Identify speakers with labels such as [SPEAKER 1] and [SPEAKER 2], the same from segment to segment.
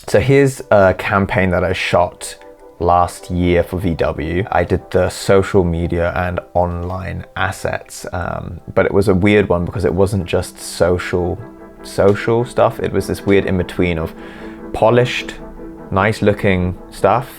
[SPEAKER 1] So here's a campaign that I shot last year for VW. I did the social media and online assets, but it was a weird one because it wasn't just social stuff. It was this weird in-between of polished, nice looking stuff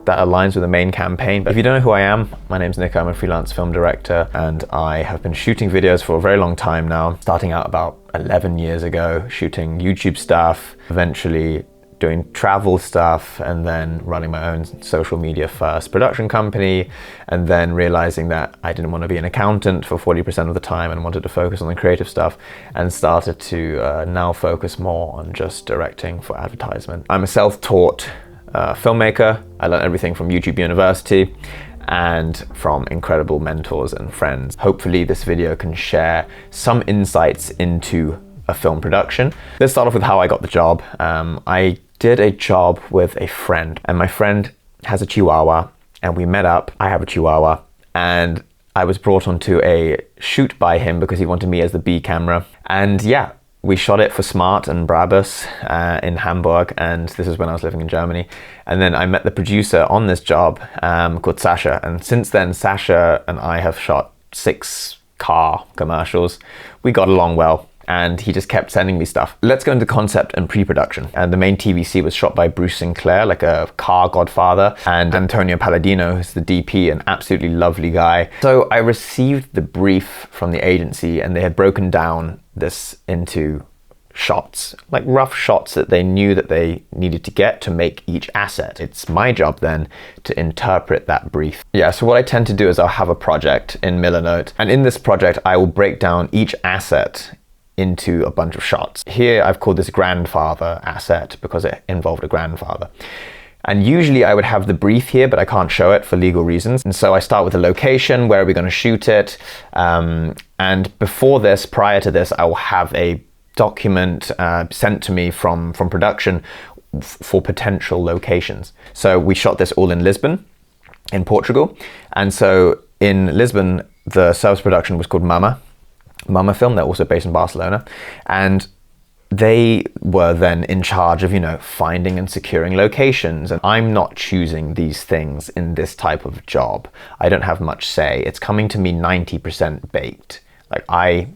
[SPEAKER 1] that aligns with the main campaign. But if you don't know who I am, my name's Nick. I'm a freelance film director, and I have been shooting videos for a very long time now, starting out about 11 years ago, shooting YouTube stuff, eventually doing travel stuff, and then running my own social media first production company, and then realizing that I didn't want to be an accountant for 40% of the time and wanted to focus on the creative stuff, and started to now focus more on just directing for advertisement. I'm a self-taught filmmaker. I learned everything from YouTube University and from incredible mentors and friends. Hopefully this video can share some insights into a film production. Let's start off with how I got the job. I did a job with a friend, and my friend has a Chihuahua, and we met up. I have a Chihuahua, and I was brought onto a shoot by him because he wanted me as the B camera. And yeah, we shot it for Smart and Brabus in Hamburg, and this is when I was living in Germany. And then I met the producer on this job called Sasha, and since then Sasha and I have shot 6 car commercials. We got along well, and he just kept sending me stuff. Let's go into concept and pre-production. And the main TVC was shot by Bruce Sinclair, like a car godfather, and Antonio Palladino, who's the DP, an absolutely lovely guy. So I received the brief from the agency, and they had broken down this into shots, like rough shots that they knew that they needed to get to make each asset. It's my job then to interpret that brief. Yeah, so what I tend to do is I'll have a project in Millernote, and in this project I will break down each asset into a bunch of shots. Here I've called this grandfather asset because it involved a grandfather. And usually I would have the brief here, but I can't show it for legal reasons. And so I start with the location, where are we going to shoot it? And before this, prior to this, I will have a document sent to me from production for potential locations. So we shot this all in Lisbon, in Portugal. And so in Lisbon, the service production was called Mama Film. They're also based in Barcelona, and they were then in charge of, finding and securing locations. And I'm not choosing these things in this type of job. I don't have much say. It's coming to me 90% baked. Like, I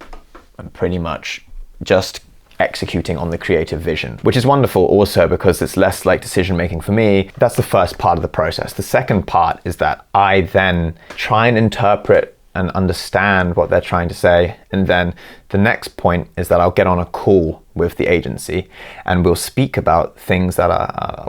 [SPEAKER 1] am pretty much just executing on the creative vision, which is wonderful also because it's less like decision making for me. That's the first part of the process. The second part is that I then try and interpret and understand what they're trying to say. And then the next point is that I'll get on a call with the agency, and we'll speak about things that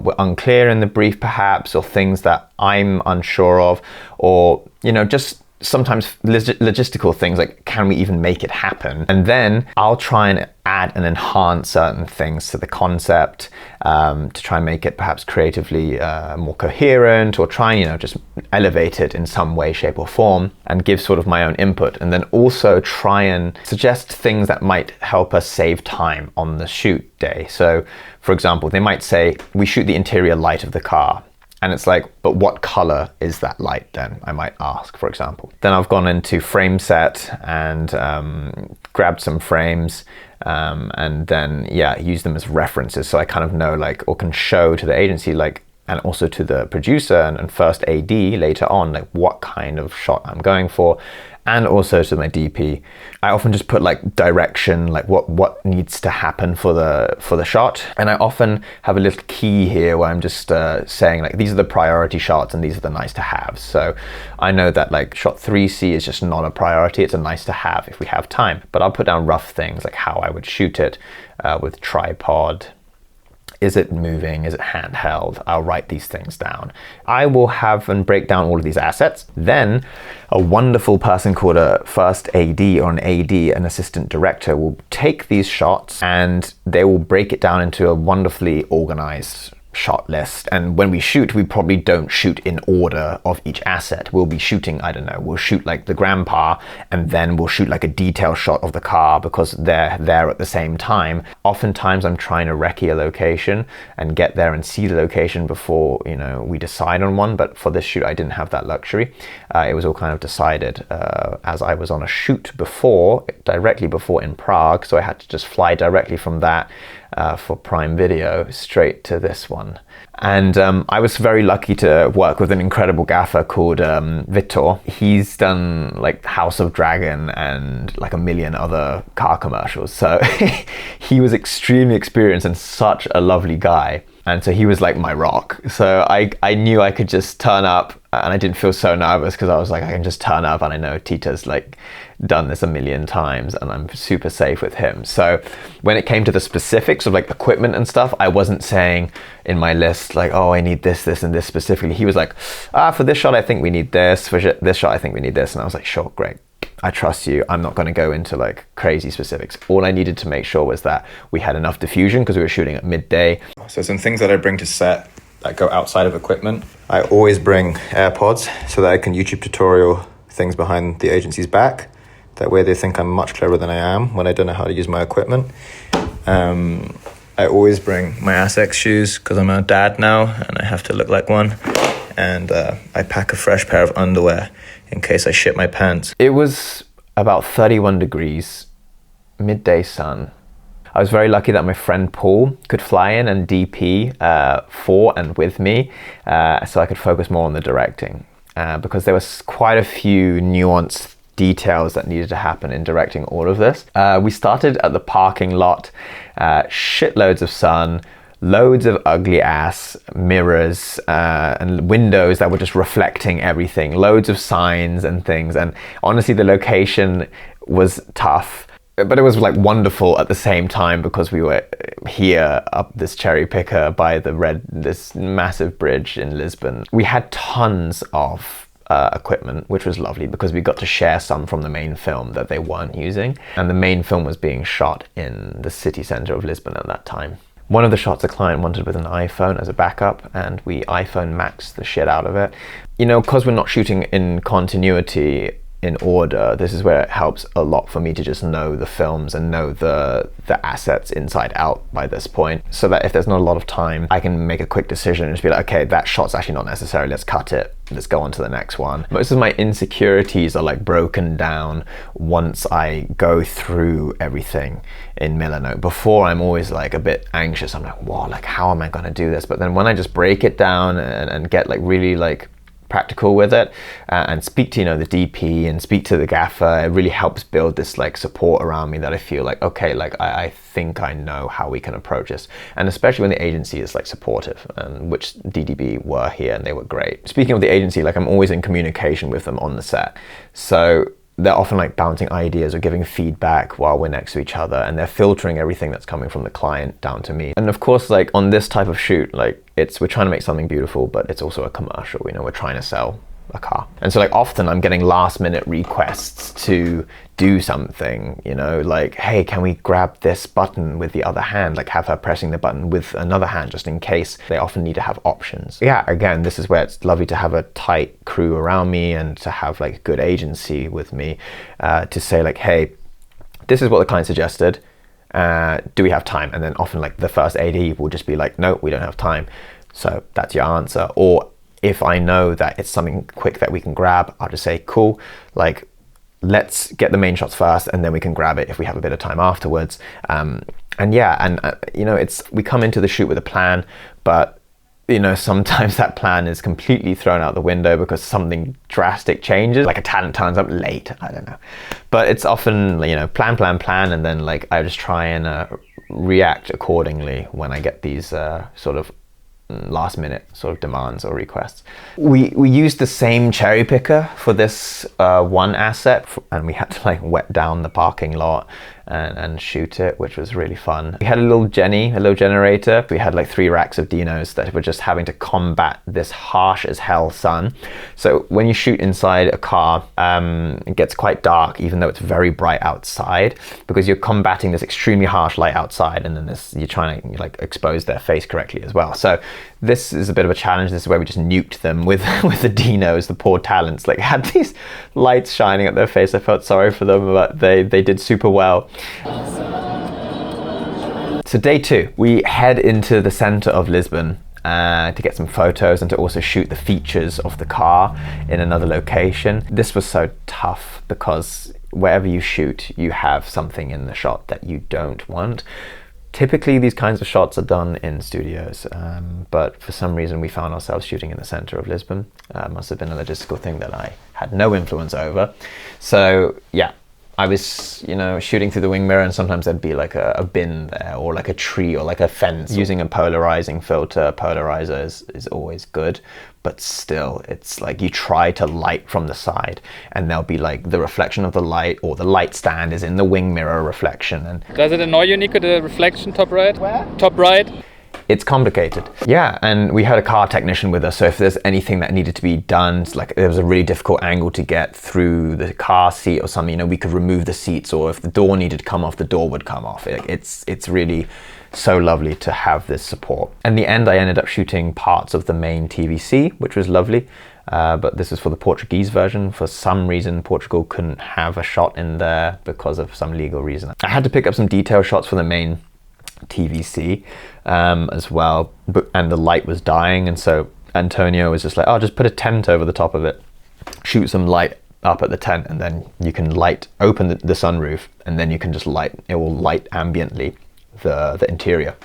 [SPEAKER 1] were unclear in the brief perhaps, or things that I'm unsure of, or, just sometimes logistical things like, can we even make it happen? And then I'll try and add and enhance certain things to the concept to try and make it perhaps creatively more coherent, or try and just elevate it in some way, shape or form, and give sort of my own input. And then also try and suggest things that might help us save time on the shoot day. So for example, they might say, we shoot the interior light of the car. And it's like, but what color is that light then? I might ask, for example. Then I've gone into frame set and grabbed some frames and then, use them as references. So I kind of know, or can show to the agency, and also to the producer and first AD later on, what kind of shot I'm going for. And also to my DP. I often just put direction, what needs to happen for the shot. And I often have a little key here where I'm just saying these are the priority shots and these are the nice to have. So I know that shot 3C is just not a priority, it's a nice to have if we have time. But I'll put down rough things like how I would shoot it with tripod. Is it moving? Is it handheld? I'll write these things down. I will have and break down all of these assets. Then a wonderful person called a first AD or an AD, an assistant director, will take these shots and they will break it down into a wonderfully organized shot list. And when we shoot, we probably don't shoot in order of each asset. We'll be shooting, I don't know, we'll shoot the grandpa, and then we'll shoot a detail shot of the car because they're there at the same time. Oftentimes I'm trying to recce a location and get there and see the location before, we decide on one. But for this shoot, I didn't have that luxury. It was all kind of decided as I was on a shoot directly before in Prague. So I had to just fly directly from that for Prime Video straight to this one. And I was very lucky to work with an incredible gaffer called Vitor. He's done like House of Dragon and like a million other car commercials. So he was extremely experienced and such a lovely guy. And so he was like my rock. So I knew I could just turn up, and I didn't feel so nervous because I was like, I can just turn up, and I know Tita's like done this a million times and I'm super safe with him. So when it came to the specifics of like equipment and stuff, I wasn't saying in my list like, oh, I need this, this, and this specifically. He was like, for this shot, I think we need this. For this shot, I think we need this. And I was like, sure, great. I trust you. I'm not going to go into like crazy specifics. All I needed to make sure was that we had enough diffusion because we were shooting at midday. So some things that I bring to set that go outside of equipment. I always bring AirPods so that I can YouTube tutorial things behind the agency's back. That way they think I'm much cleverer than I am when I don't know how to use my equipment. I always bring my Asics shoes because I'm a dad now and I have to look like one. And I pack a fresh pair of underwear in case I shit my pants. It was about 31 degrees, midday sun. I was very lucky that my friend Paul could fly in and DP for and with me, so I could focus more on the directing, because there was quite a few nuanced details that needed to happen in directing all of this. We started at the parking lot, shitloads of sun, loads of ugly ass mirrors and windows that were just reflecting everything, loads of signs and things. And honestly, the location was tough, but it was like wonderful at the same time because we were here up this cherry picker by this massive bridge in Lisbon. We had tons of equipment, which was lovely because we got to share some from the main film that they weren't using. And the main film was being shot in the city center of Lisbon at that time. One of the shots a client wanted with an iPhone as a backup, and we iPhone maxed the shit out of it. You know, because we're not shooting in continuity, in order, this is where it helps a lot for me to just know the films and know the assets inside out by this point, so that if there's not a lot of time, I can make a quick decision and just be like, okay, that shot's actually not necessary, let's cut it, let's go on to the next one. Most of my insecurities are like broken down once I go through everything in Milanote. Before, I'm always like a bit anxious. I'm like, whoa, like how am I gonna do this? But then when I just break it down and get like really like practical with it and speak to, you know, the DP and speak to the gaffer, it really helps build this like support around me that I feel like, okay, like I think I know how we can approach this. And especially when the agency is like supportive, and which DDB were here and they were great. Speaking of the agency, like I'm always in communication with them on the set. So they're often like bouncing ideas or giving feedback while we're next to each other, and they're filtering everything that's coming from the client down to me. And of course, like on this type of shoot, like we're trying to make something beautiful, but it's also a commercial, you know, we're trying to sell a car. And so like often I'm getting last minute requests to do something, you know, like, hey, can we grab this button with the other hand, like have her pressing the button with another hand just in case. They often need to have options. Yeah, again, this is where it's lovely to have a tight crew around me and to have like good agency with me to say like, hey, this is what the client suggested, do we have time? And then often like the first AD will just be like, no, we don't have time, so that's your answer. Or if I know that it's something quick that we can grab, I'll just say, cool, like let's get the main shots first and then we can grab it if we have a bit of time afterwards. And yeah, and you know, we come into the shoot with a plan, but you know, sometimes that plan is completely thrown out the window because something drastic changes, like a talent turns up late, I don't know. But it's often, you know, plan, and then like I just try and react accordingly when I get these sort of last minute sort of demands or requests. We used the same cherry picker for this one asset, and we had to like wet down the parking lot and shoot it, which was really fun. We had a little generator. We had like 3 racks of Dinos that were just having to combat this harsh as hell sun. So when you shoot inside a car, it gets quite dark even though it's very bright outside, because you're combating this extremely harsh light outside, and then you're trying to like expose their face correctly as well. So this is a bit of a challenge. This is where we just nuked them with the Dinos, the poor talents, like had these lights shining at their face. I felt sorry for them, but they did super well. So day 2, we head into the center of Lisbon to get some photos and to also shoot the features of the car in another location. This was so tough because wherever you shoot, you have something in the shot that you don't want Typically these kinds of shots are done in studios, but for some reason we found ourselves shooting in the center of Lisbon. Must have been a logistical thing that I had no influence over. So yeah, I was, you know, shooting through the wing mirror, and sometimes there'd be like a bin there, or like a tree, or like a fence. Using a polarizing filter, polarizer is always good, but still, it's like you try to light from the side, and there'll be like the reflection of the light, or the light stand is in the wing mirror reflection. And
[SPEAKER 2] does it annoy you, Nico, the reflection top right?
[SPEAKER 3] Where?
[SPEAKER 2] Top right.
[SPEAKER 1] It's complicated. Yeah, and we had a car technician with us, so if there's anything that needed to be done, like there was a really difficult angle to get through the car seat or something, you know, we could remove the seats, or if the door needed to come off, the door would come off. It's really so lovely to have this support. In the end, I ended up shooting parts of the main TVC, which was lovely, but this is for the Portuguese version. For some reason, Portugal couldn't have a shot in there because of some legal reason. I had to pick up some detail shots for the main TVC as well, and the light was dying, and so Antonio was just like, oh, just put a tent over the top of it, shoot some light up at the tent, and then you can open the sunroof, and then you can just it will light ambiently the interior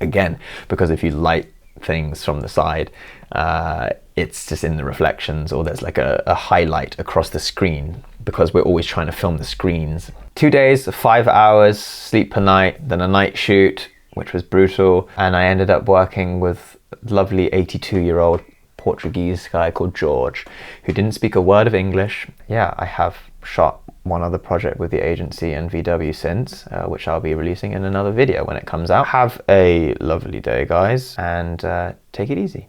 [SPEAKER 1] again, because if you light things from the side, it's just in the reflections, or there's like a highlight across the screen, because we're always trying to film the screens. 2 days, 5 hours sleep per night, then a night shoot, which was brutal, and I ended up working with a lovely 82-year-old Portuguese guy called George, who didn't speak a word of English. Yeah, I have shot one other project with the agency and VW since, which I'll be releasing in another video when it comes out. Have a lovely day, guys, and take it easy.